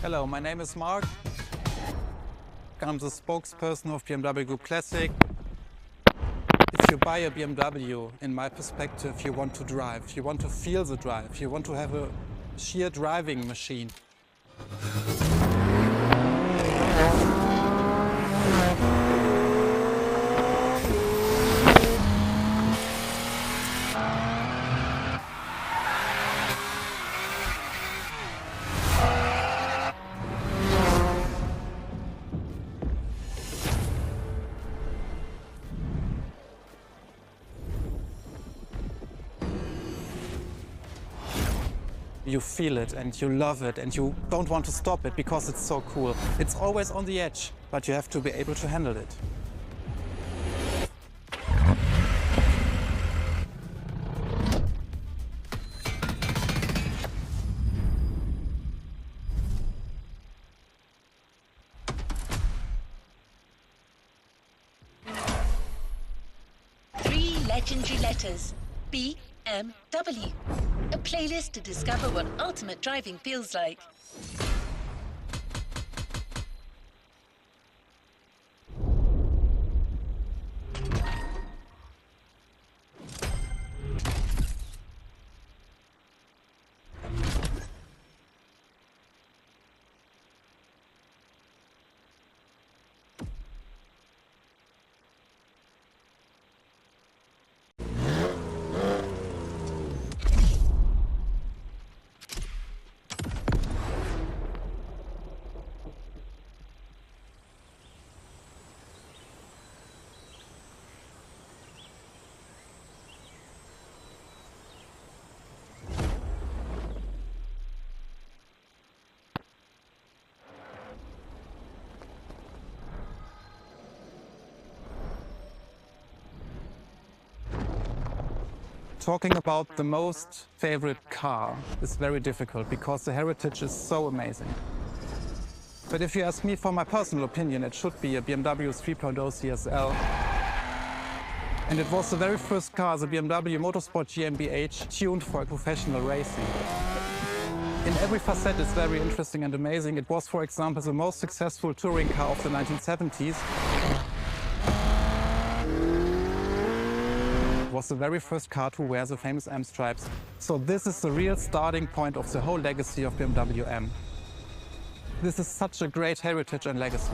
Hello, my name is Mark. I'm the spokesperson of BMW Group Classic. If you buy a BMW, in my perspective, you want to drive. You want to feel the drive. You want to have a sheer driving machine. You feel it and you love it and you don't want to stop it because it's so cool. It's always on the edge, but you have to be able to handle it. Three legendary letters. BMW. A playlist to discover what ultimate driving feels like. Talking about the most favorite car is very difficult because the heritage is so amazing. But if you ask me for my personal opinion, it should be a BMW 3.0 CSL. And it was the very first car, the BMW Motorsport GmbH, tuned for professional racing. In every facet it's very interesting and amazing. It was, for example, the most successful touring car of the 1970s. Was the very first car to wear the famous M stripes. So this is the real starting point of the whole legacy of BMW M. This is such a great heritage and legacy.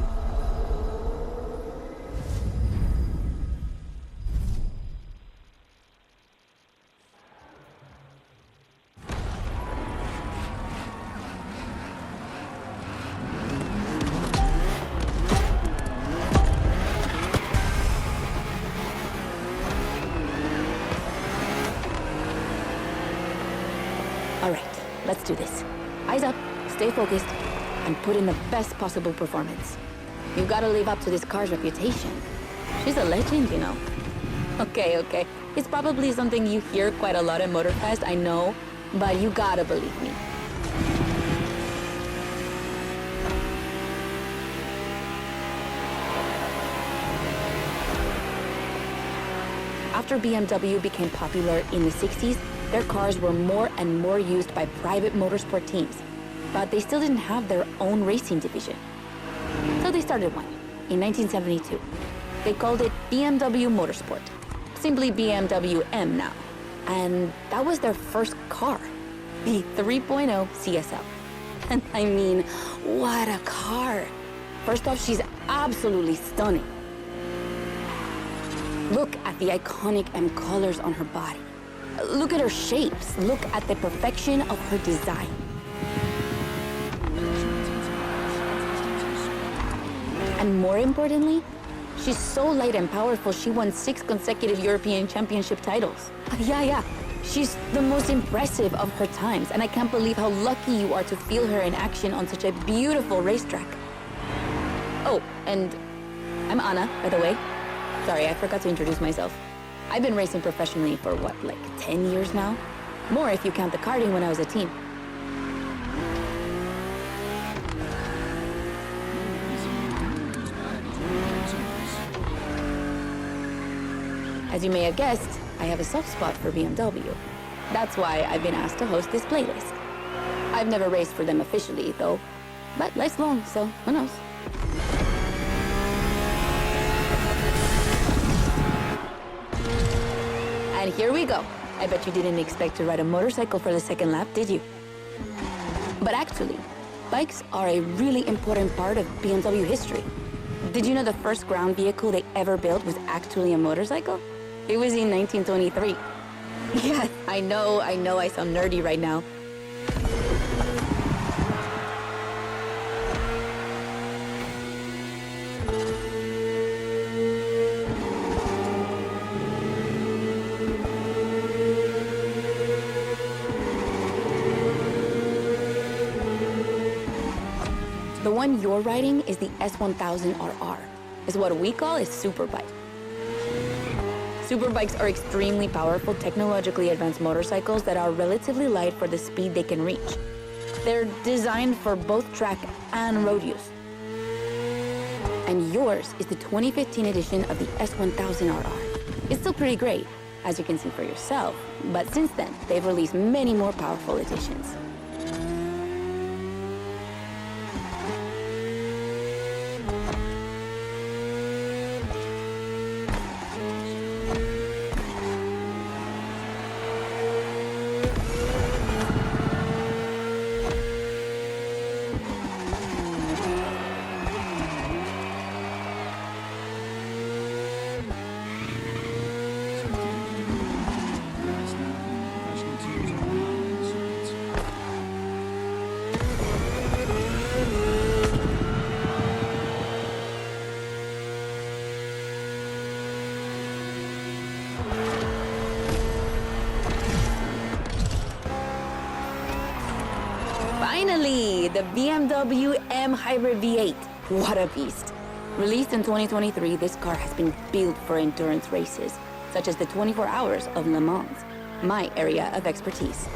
All right, let's do this. Eyes up, stay focused, and put in the best possible performance. You've got to live up to this car's reputation. She's a legend, you know. Okay. It's probably something you hear quite a lot at Motorfest, I know, but you gotta believe me. After BMW became popular in the 60s, their cars were more and more used by private motorsport teams, but they still didn't have their own racing division. So they started one in 1972. They called it BMW Motorsport, simply BMW M now. And that was their first car, the 3.0 CSL. And I mean, what a car. First off, she's absolutely stunning. Look at the iconic M colors on her body. Look at her shapes. Look at the perfection of her design. And more importantly, she's so light and powerful, she won 6 consecutive European Championship titles. Yeah. She's the most impressive of her times, and I can't believe how lucky you are to feel her in action on such a beautiful racetrack. Oh, and I'm Anna, by the way. Sorry, I forgot to introduce myself. I've been racing professionally for what, like 10 years now? More if you count the karting when I was a teen. As you may have guessed, I have a soft spot for BMW. That's why I've been asked to host this playlist. I've never raced for them officially, though. But life's long, so who knows? And here we go. I bet you didn't expect to ride a motorcycle for the second lap, did you? But actually, bikes are a really important part of BMW history. Did you know the first ground vehicle they ever built was actually a motorcycle? It was in 1923. Yeah, I know I sound nerdy right now. The one you're riding is the S1000RR. It's what we call a superbike. Superbikes are extremely powerful, technologically advanced motorcycles that are relatively light for the speed they can reach. They're designed for both track and road use. And yours is the 2015 edition of the S1000RR. It's still pretty great, as you can see for yourself, but since then, they've released many more powerful editions. Finally, the BMW M Hybrid V8. What a beast. Released in 2023, this car has been built for endurance races, such as the 24 Hours of Le Mans, my area of expertise.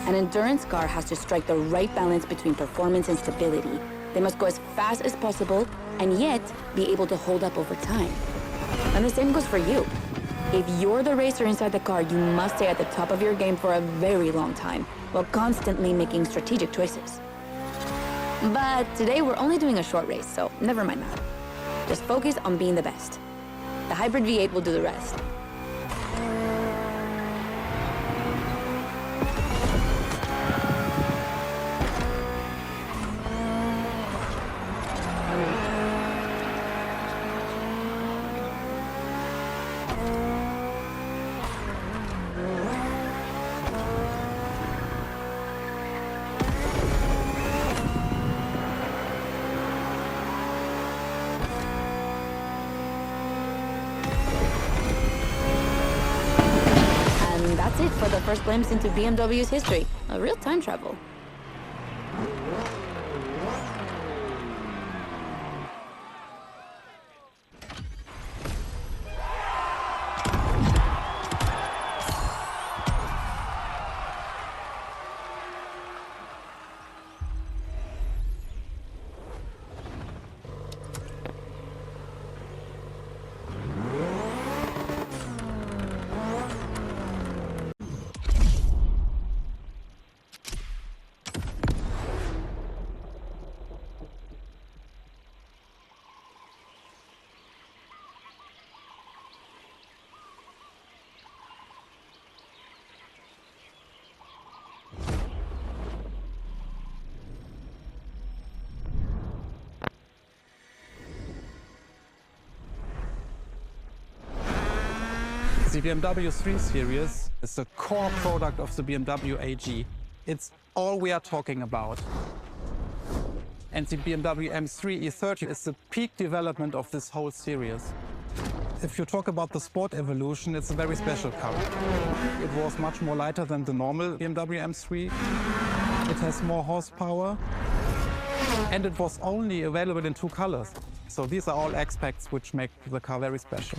An endurance car has to strike the right balance between performance and stability. They must go as fast as possible and yet be able to hold up over time. And the same goes for you. If you're the racer inside the car, you must stay at the top of your game for a very long time, while constantly making strategic choices. But today we're only doing a short race, so never mind that. Just focus on being the best. The Hybrid V8 will do the rest. That's it for the first glimpse into BMW's history. A real time travel. The BMW 3 Series is the core product of the BMW AG. It's all we are talking about. And the BMW M3 E30 is the peak development of this whole series. If you talk about the sport evolution, it's a very special car. It was much more lighter than the normal BMW M3. It has more horsepower. And it was only available in 2 colors. So these are all aspects which make the car very special.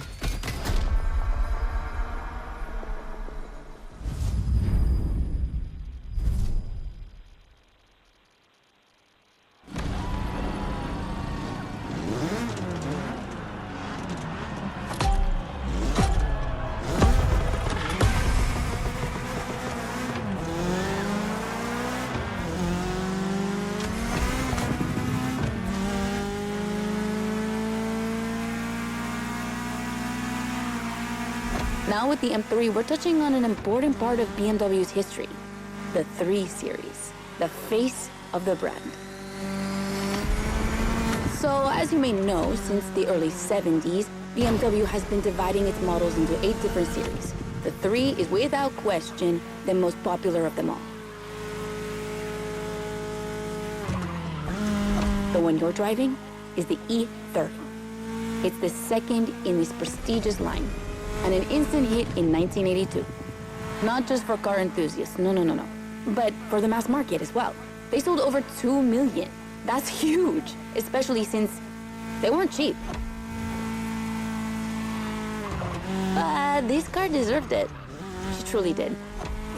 Now with the M3, we're touching on an important part of BMW's history, the 3 Series, the face of the brand. So as you may know, since the early 70s, BMW has been dividing its models into 8 different series. The 3 is without question the most popular of them all. The one you're driving is the E30. It's the second in this prestigious line, and an instant hit in 1982. Not just for car enthusiasts, no, but for the mass market as well. They sold over 2 million. That's huge, especially since they weren't cheap. But this car deserved it. She truly did.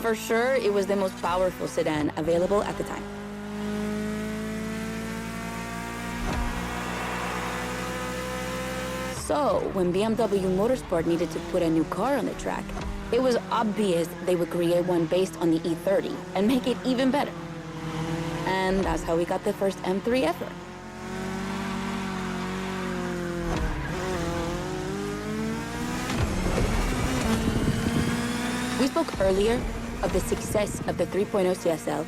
For sure, it was the most powerful sedan available at the time. So, when BMW Motorsport needed to put a new car on the track, it was obvious they would create one based on the E30 and make it even better. And that's how we got the first M3 ever. We spoke earlier of the success of the 3.0 CSL,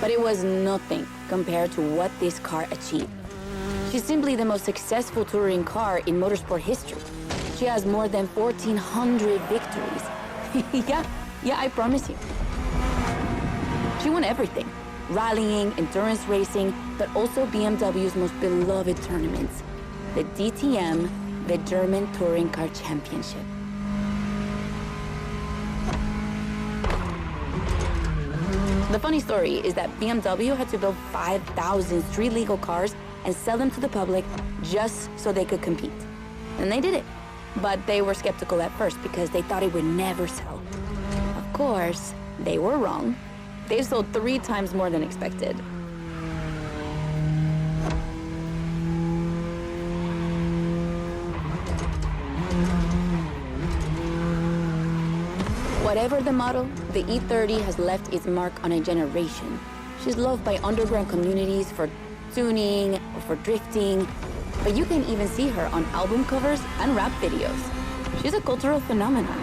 but it was nothing compared to what this car achieved. She's simply the most successful touring car in motorsport history. She has more than 1,400 victories. Yeah, I promise you. She won everything. Rallying, endurance racing, but also BMW's most beloved tournaments. The DTM, the German Touring Car Championship. The funny story is that BMW had to build 5,000 street-legal cars and sell them to the public just so they could compete. And they did it. But they were skeptical at first because they thought it would never sell. Of course, they were wrong. They've sold 3 times more than expected. Whatever the model, the E30 has left its mark on a generation. She's loved by underground communities for tuning or for drifting, but you can even see her on album covers and rap videos. She's a cultural phenomenon.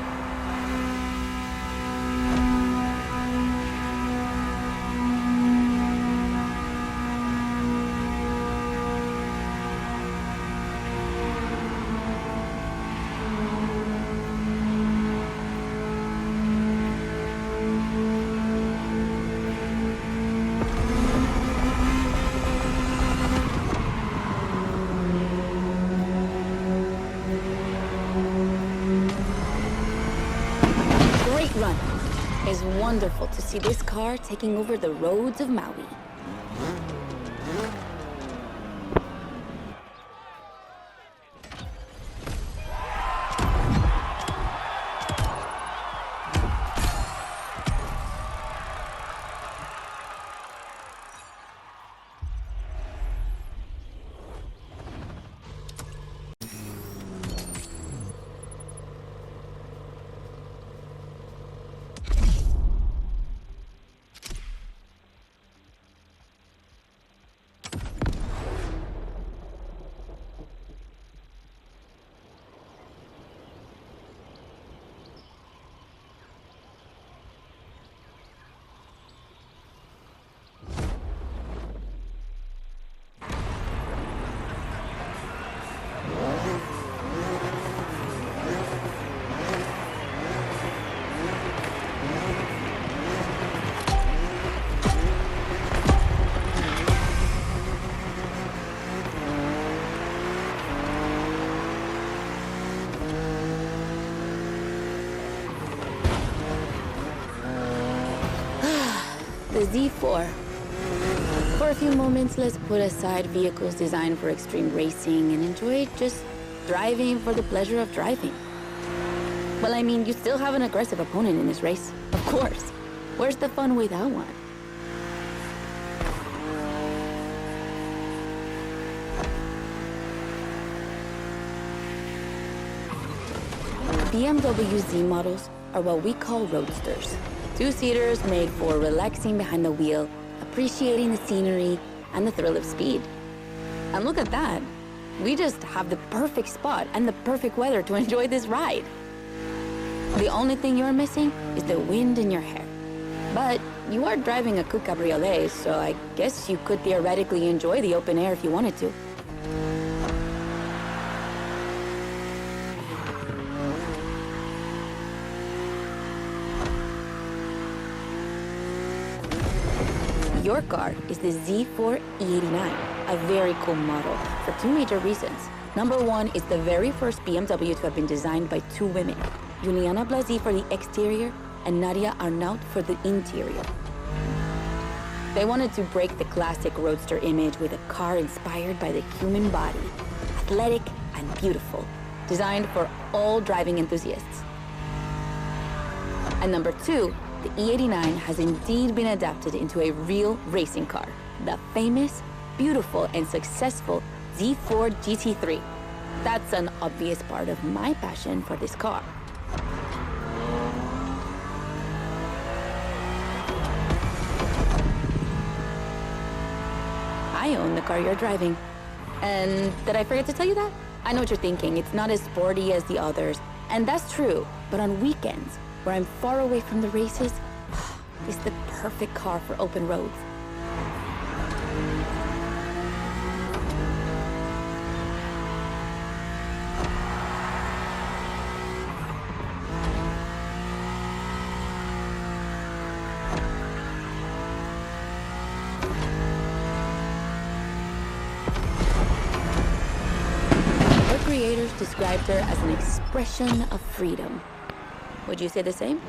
Run. It's wonderful to see this car taking over the roads of Maui. The Z4. For a few moments, let's put aside vehicles designed for extreme racing and enjoy just driving for the pleasure of driving. Well, I mean, you still have an aggressive opponent in this race, of course. Where's the fun without one? BMW Z models are what we call roadsters. Two-seaters made for relaxing behind the wheel, appreciating the scenery and the thrill of speed. And look at that. We just have the perfect spot and the perfect weather to enjoy this ride. The only thing you're missing is the wind in your hair. But you are driving a coupe cabriolet, so I guess you could theoretically enjoy the open air if you wanted to. Your car is the Z4 E89, a very cool model for two major reasons. Number one, it's the very first BMW to have been designed by two women, Juliana Blasi for the exterior and Nadia Arnaut for the interior. They wanted to break the classic roadster image with a car inspired by the human body, athletic and beautiful, designed for all driving enthusiasts. And number two, the E89 has indeed been adapted into a real racing car, the famous, beautiful, and successful Z4 GT3. That's an obvious part of my passion for this car. I own the car you're driving. And did I forget to tell you that? I know what you're thinking. It's not as sporty as the others. And that's true. But on weekends, where I'm far away from the races, it's the perfect car for open roads. Her creators described her as an expression of freedom. Would you say the same?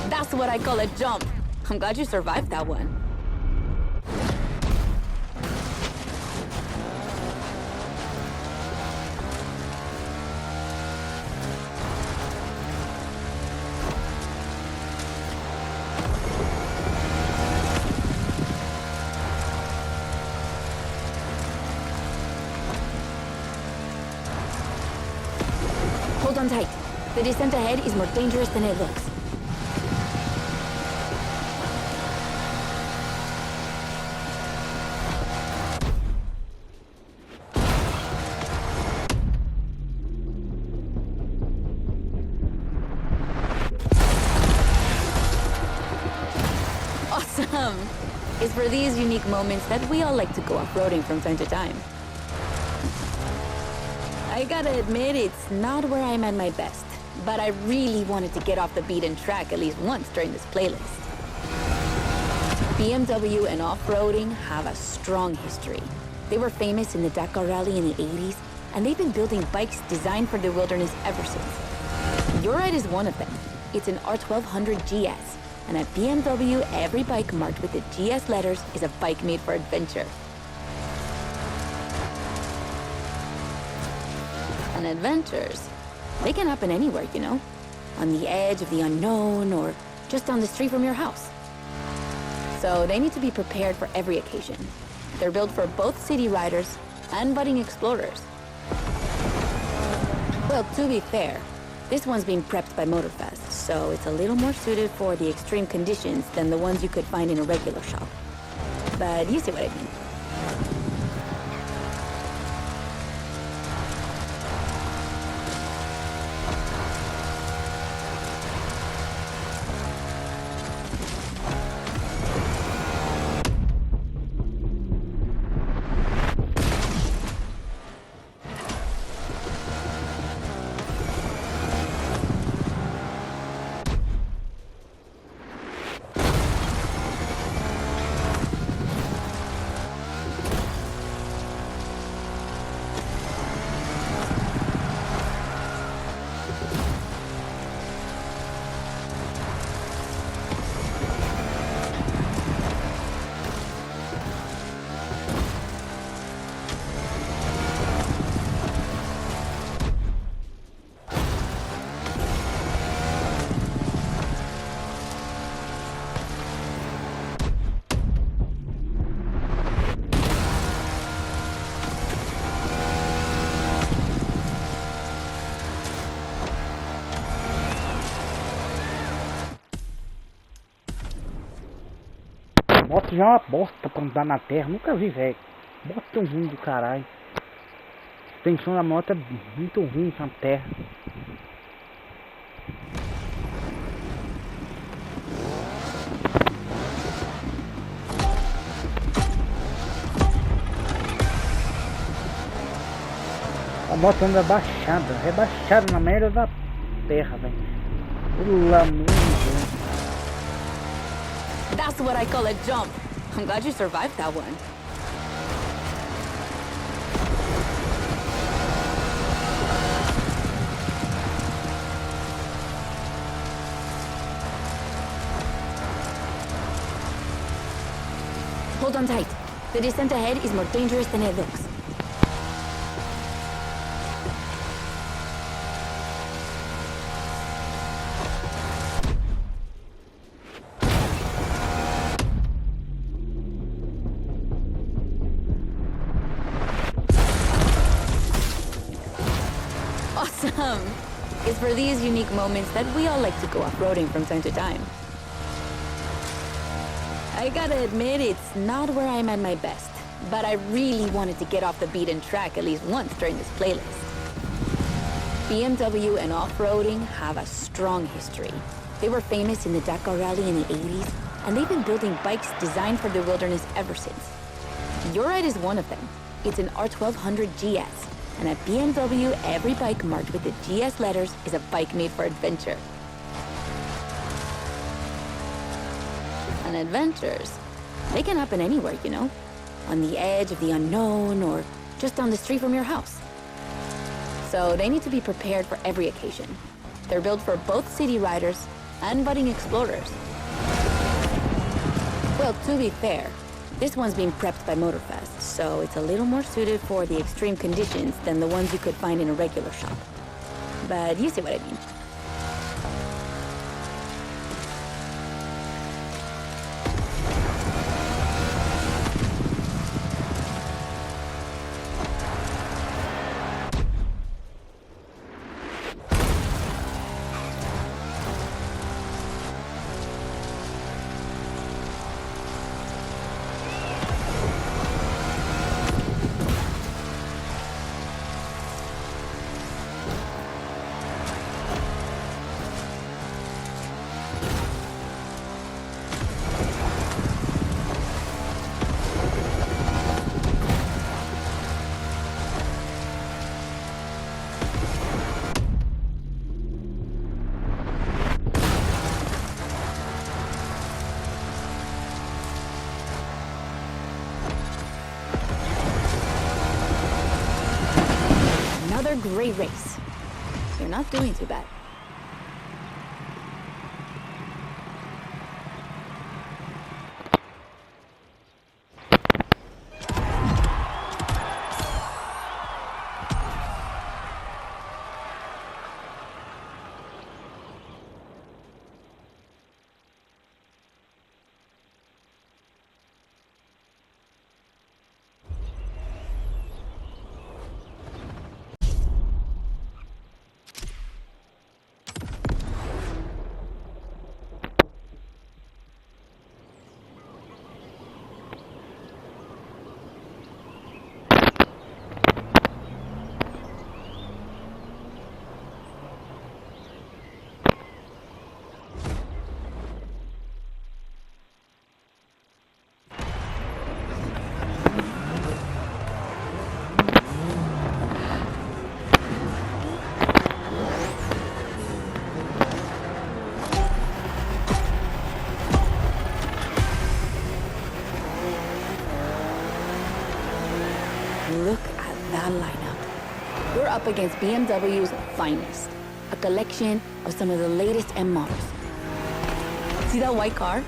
That's what I call a jump. I'm glad you survived that one. Hold on tight. The descent ahead is more dangerous than it looks. Awesome! It's for these unique moments that we all like to go off-roading from time to time. I gotta admit, it's not where I'm at my best, but I really wanted to get off the beaten track at least once during this playlist. BMW and off-roading have a strong history. They were famous in the Dakar Rally in the 80s, and they've been building bikes designed for the wilderness ever since. Your ride is one of them. It's an R1200 GS, and at BMW, every bike marked with the GS letters is a bike made for adventure. And adventures, they can happen anywhere, you know? On the edge of the unknown or just down the street from your house. So they need to be prepared for every occasion. They're built for both city riders and budding explorers. Well, to be fair, this one's been prepped by Motorfest, so it's a little more suited for the extreme conditions than the ones you could find in a regular shop. But you see what I mean. Moto já é uma bosta pra andar na terra, nunca vi, velho. Moto tão ruim do caralho. A suspensão da moto é muito ruim na terra. A moto anda rebaixada na merda da terra, velho. Pelo amor de Deus. That's what I call a jump. I'm glad you survived that one. Hold on tight. The descent ahead is more dangerous than it looks. Awesome! It's for these unique moments that we all like to go off-roading from time to time. I gotta admit, it's not where I'm at my best, but I really wanted to get off the beaten track at least once during this playlist. BMW and off-roading have a strong history. They were famous in the Dakar Rally in the 80s, and they've been building bikes designed for the wilderness ever since. Your ride is one of them. It's an R1200 GS. And at BMW, every bike marked with the GS letters is a bike made for adventure. And adventures, they can happen anywhere, you know? On the edge of the unknown or just down the street from your house. So they need to be prepared for every occasion. They're built for both city riders and budding explorers. Well, to be fair, this one's been prepped by Motorfest, so it's a little more suited for the extreme conditions than the ones you could find in a regular shop. But you see what I mean. Another great race. You're not doing too bad. up against BMW's finest, a collection of some of the latest M models. See that white car?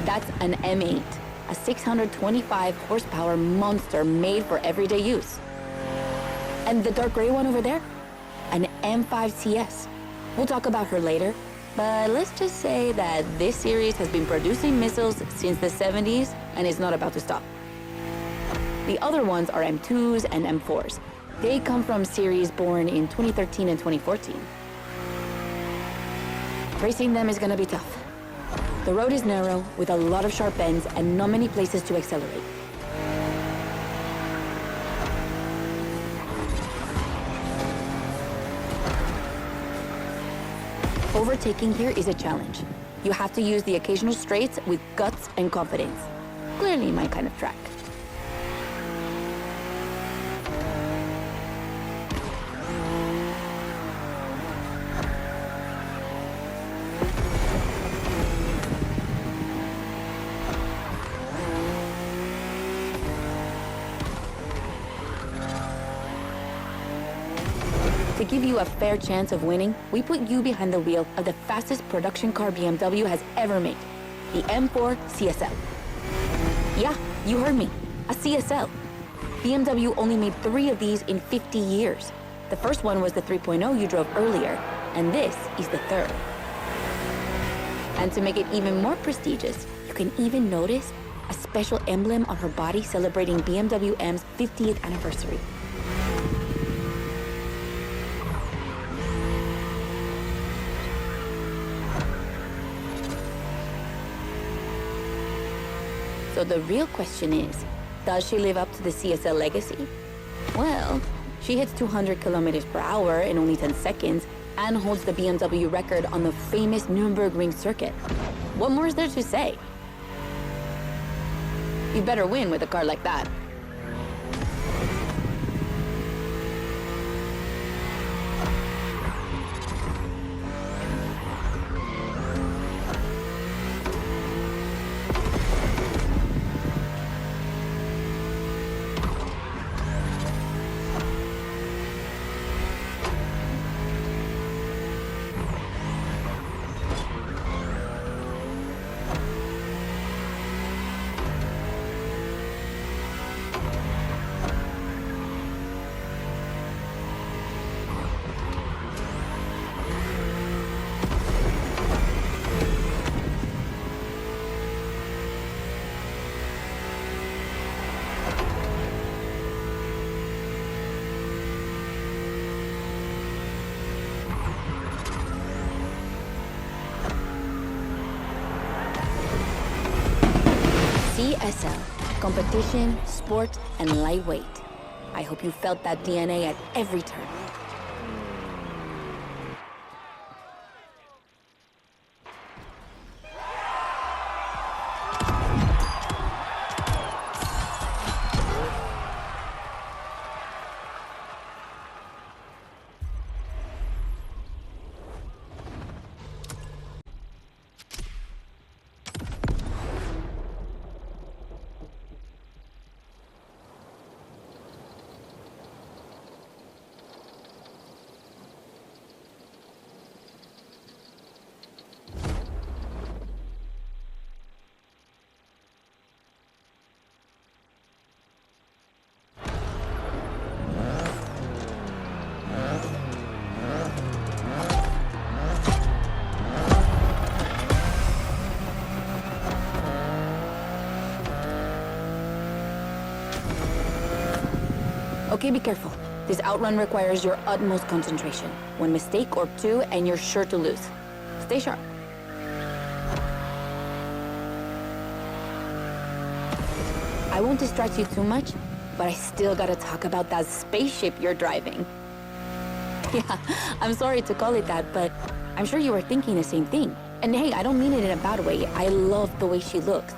That's an M8, a 625 horsepower monster made for everyday use. And the dark gray one over there? An M5 CS. We'll talk about her later, but let's just say that this series has been producing missiles since the 70s and is not about to stop. The other ones are M2s and M4s. They come from series born in 2013 and 2014. Racing them is gonna be tough. The road is narrow, with a lot of sharp bends and not many places to accelerate. Overtaking here is a challenge. You have to use the occasional straights with guts and confidence. Clearly my kind of track. To give you a fair chance of winning, we put you behind the wheel of the fastest production car BMW has ever made, the M4 CSL. Yeah, you heard me, a CSL. BMW only made 3 of these in 50 years. The first one was the 3.0 you drove earlier, and this is the third. And to make it even more prestigious, you can even notice a special emblem on her body celebrating BMW M's 50th anniversary. So the real question is, does she live up to the CSL legacy? Well, she hits 200 kilometers per hour in only 10 seconds and holds the BMW record on the famous Nürburgring circuit. What more is there to say? You better win with a car like that. CSL, competition, sport, and lightweight. I hope you felt that DNA at every turn. Okay, be careful. This outrun requires your utmost concentration. One mistake or two, and you're sure to lose. Stay sharp. I won't distract you too much, but I still gotta talk about that spaceship you're driving. Yeah, I'm sorry to call it that, but I'm sure you were thinking the same thing. And hey, I don't mean it in a bad way. I love the way she looks.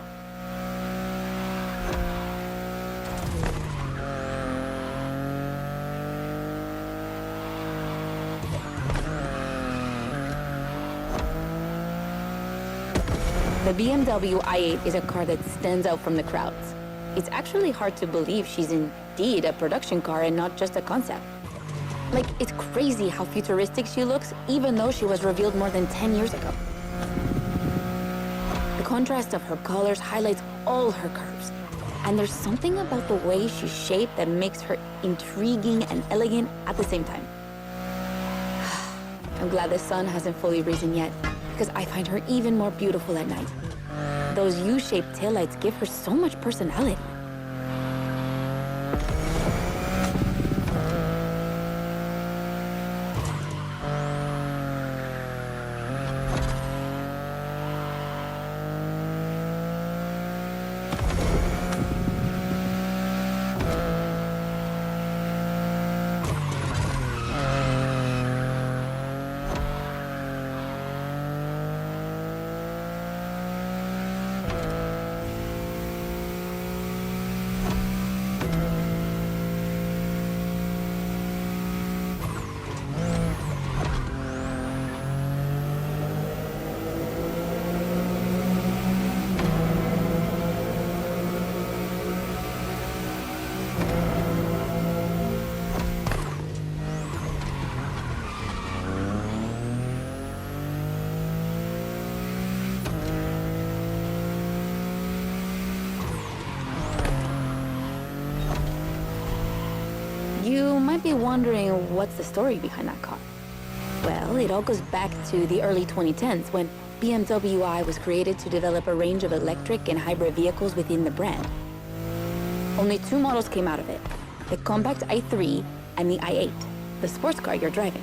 The BMW i8 is a car that stands out from the crowds. It's actually hard to believe she's indeed a production car and not just a concept. Like, it's crazy how futuristic she looks, even though she was revealed more than 10 years ago. The contrast of her colors highlights all her curves. And there's something about the way she's shaped that makes her intriguing and elegant at the same time. I'm glad the sun hasn't fully risen yet, because I find her even more beautiful at night. Those U-shaped taillights give her so much personality. You might be wondering what's the story behind that car. Well, it all goes back to the early 2010s when BMW I was created to develop a range of electric and hybrid vehicles within the brand. Only 2 models came out of it, the compact i3 and the i8, the sports car you're driving.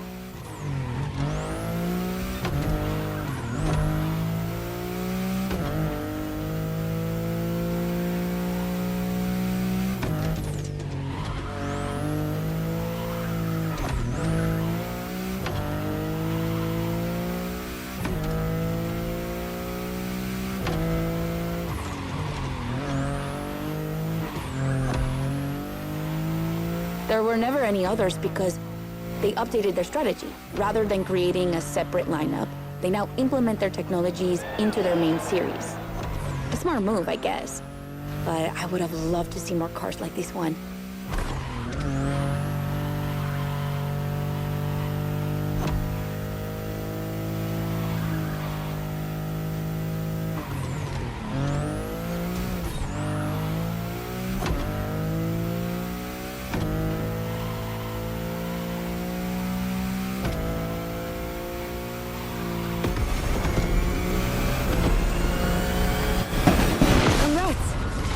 There were never any others because they updated their strategy. Rather than creating a separate lineup, they now implement their technologies into their main series. A smart move, I guess. But I would have loved to see more cars like this one.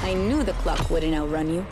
I knew the clock wouldn't outrun you.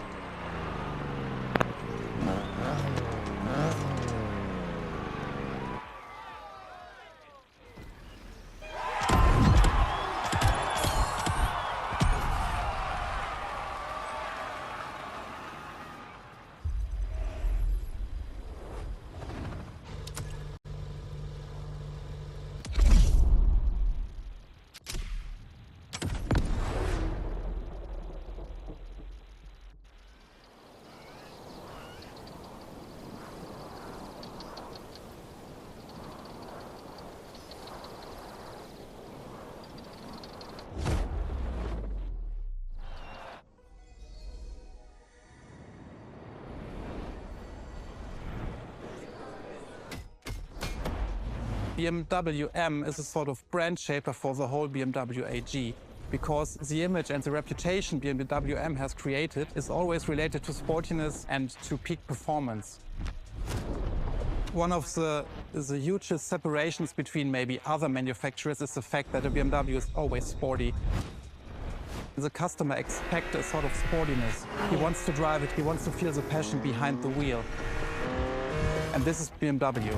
BMW M is a sort of brand shaper for the whole BMW AG, because the image and the reputation BMW M has created is always related to sportiness and to peak performance. One of the hugest separations between maybe other manufacturers is the fact that a BMW is always sporty. The customer expects a sort of sportiness. He wants to drive it, he wants to feel the passion behind the wheel. And this is BMW.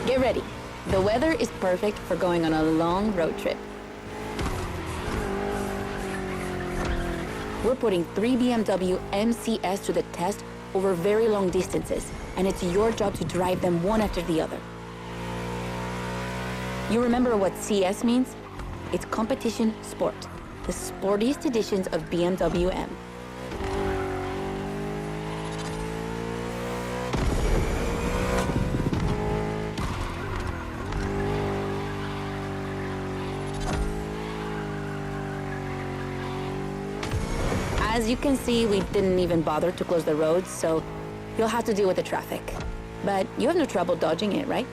Get ready. The weather is perfect for going on a long road trip. We're putting 3 BMW MCS to the test over very long distances, and it's your job to drive them one after the other. You remember what CS means? It's competition sport, the sportiest editions of BMW M. As you can see, we didn't even bother to close the roads, so you'll have to deal with the traffic. But you have no trouble dodging it, right?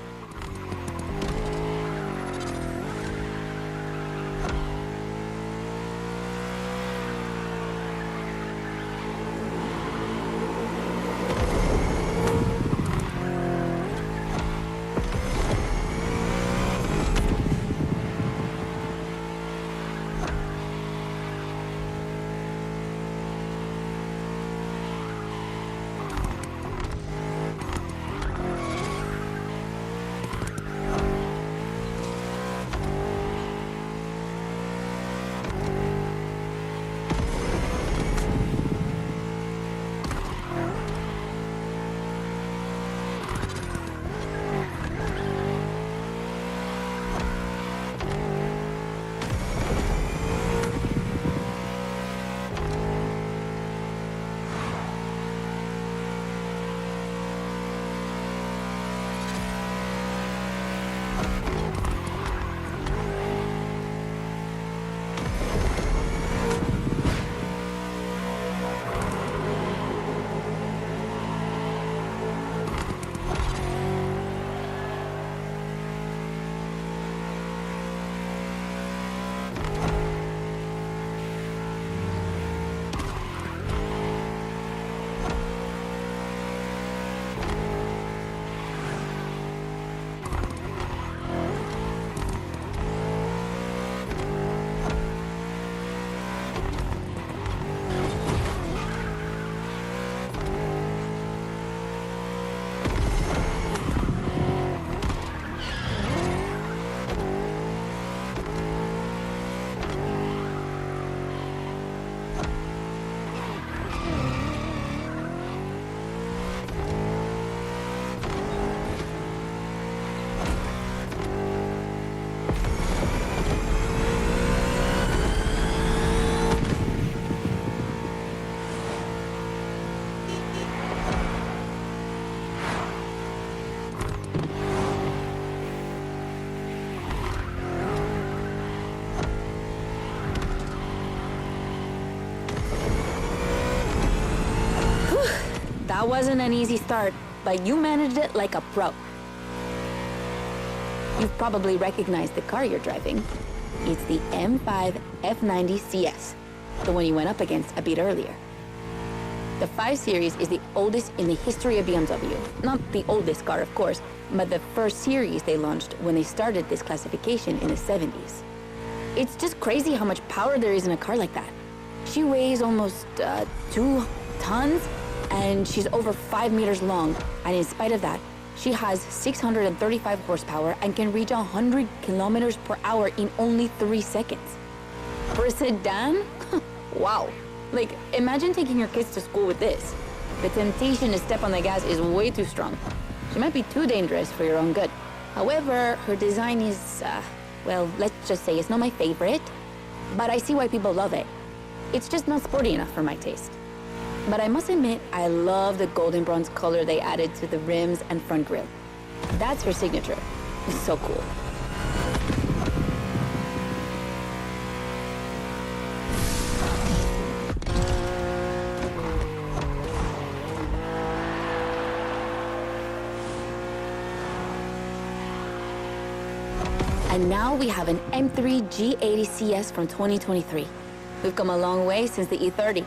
That wasn't an easy start, but you managed it like a pro. You've probably recognized the car you're driving. It's the M5 F90 CS, the one you went up against a bit earlier. The 5 Series is the oldest in the history of BMW. Not the oldest car, of course, but the first series they launched when they started this classification in the 70s. It's just crazy how much power there is in a car like that. She weighs almost 2 tons, and she's over 5 meters long, and in spite of that, she has 635 horsepower and can reach 100 kilometers per hour in only 3 seconds. For a sedan? Wow. Like, imagine taking your kids to school with this. The temptation to step on the gas is way too strong. She might be too dangerous for your own good. However, her design is, well, let's just say it's not my favorite, but I see why people love it. It's just not sporty enough for my taste. But I must admit, I love the golden bronze color they added to the rims and front grille. That's her signature. It's so cool. And now we have an M3 G80 CS from 2023. We've come a long way since the E30.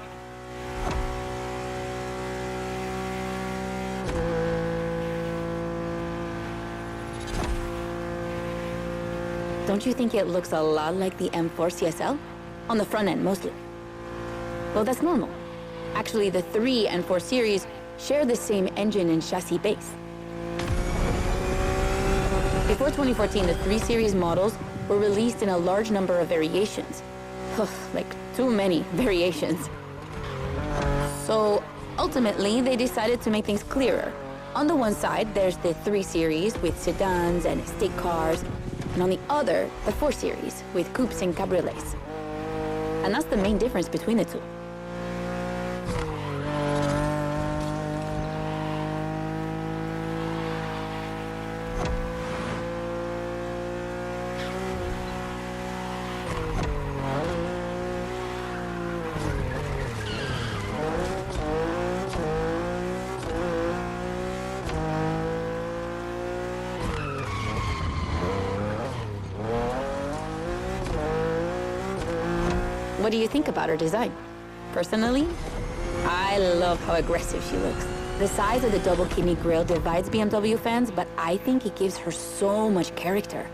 Don't you think it looks a lot like the M4 CSL? On the front end, mostly. Well, that's normal. Actually, the 3 and 4 series share the same engine and chassis base. Before 2014, the 3 series models were released in a large number of variations. Like, too many variations. So, ultimately, they decided to make things clearer. On the one side, there's the 3 Series with sedans and estate cars, and on the other, the 4 Series with coupes and cabriolets. And that's the main difference between the two. What do you think about her design? Personally, I love how aggressive she looks. The size of the double kidney grille divides BMW fans, but I think it gives her so much character.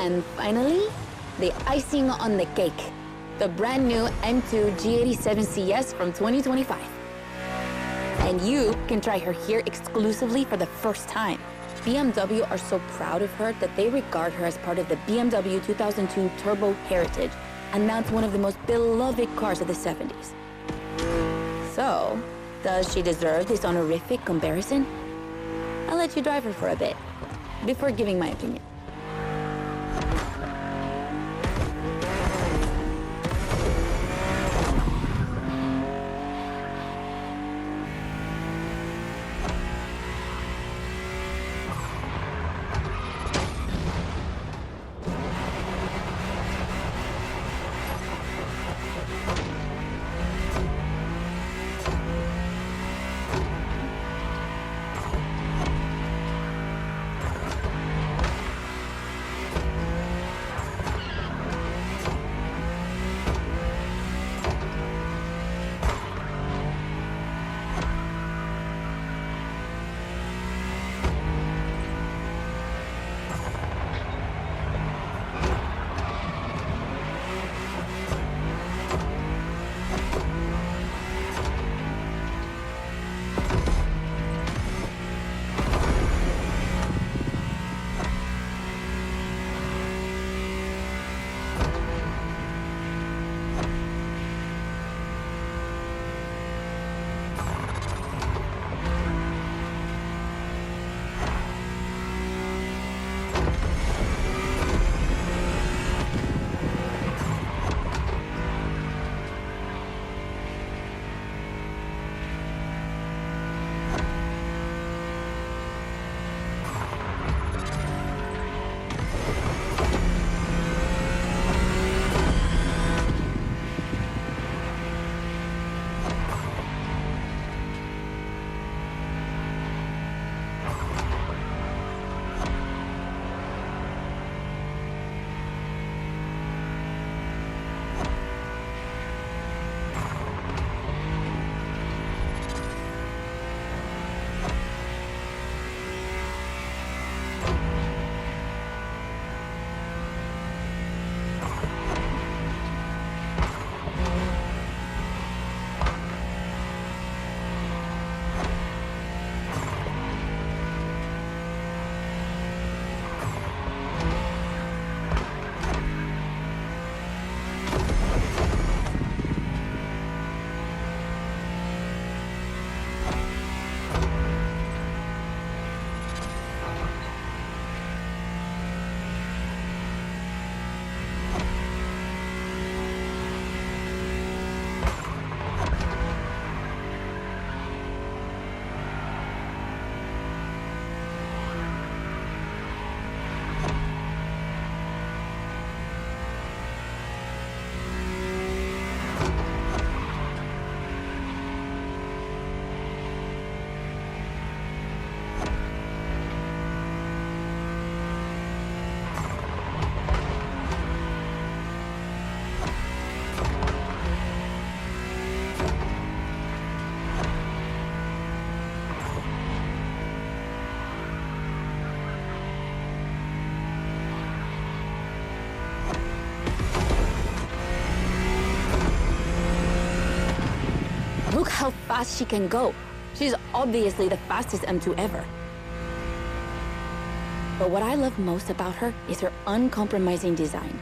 And finally, the icing on the cake, the brand new M2 G87 CS from 2025. And you can try her here exclusively for the first time. BMW are so proud of her that they regard her as part of the BMW 2002 Turbo Heritage, and that's one of the most beloved cars of the 70s. So, does she deserve this honorific comparison? I'll let you drive her for a bit, before giving my opinion. Look how fast she can go. She's obviously the fastest M2 ever. But what I love most about her is her uncompromising design.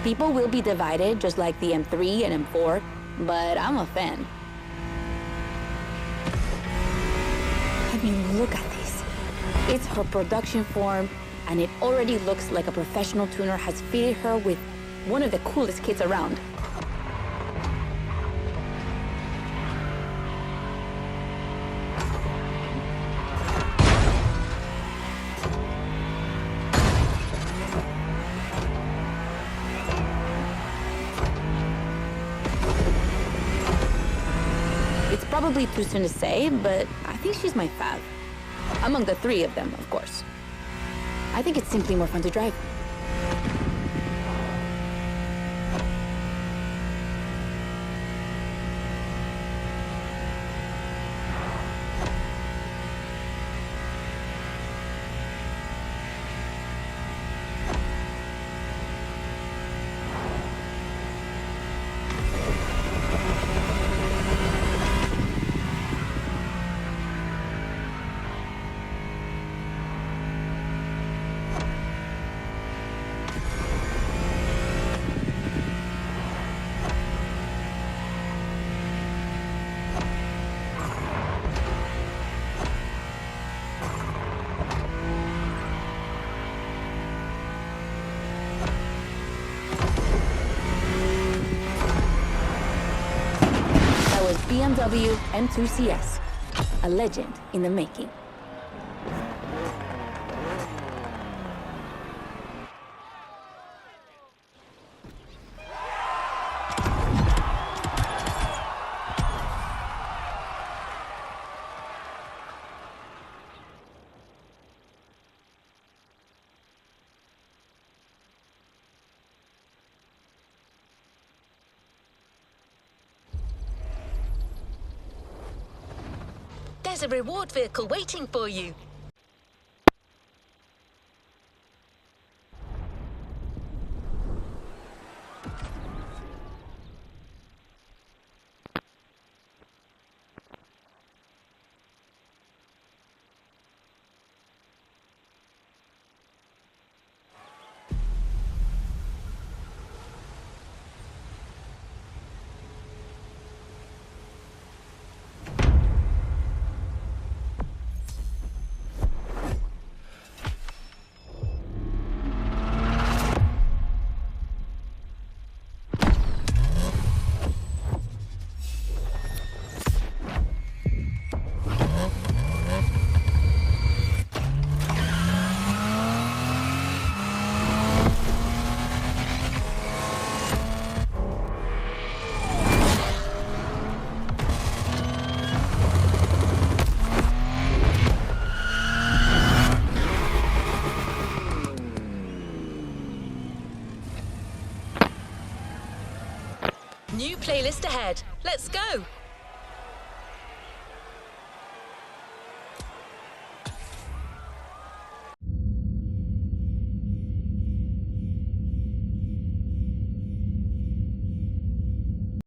People will be divided just like the M3 and M4, but I'm a fan. I mean, look at this. It's her production form, and it already looks like a professional tuner has fitted her with one of the coolest kits around. It's probably too soon to say, but I think she's my fav. Among the three of them, of course. I think it's simply more fun to drive. BMW M2 CS, a legend in the making. There's a reward vehicle waiting for you. New playlist ahead. Let's go!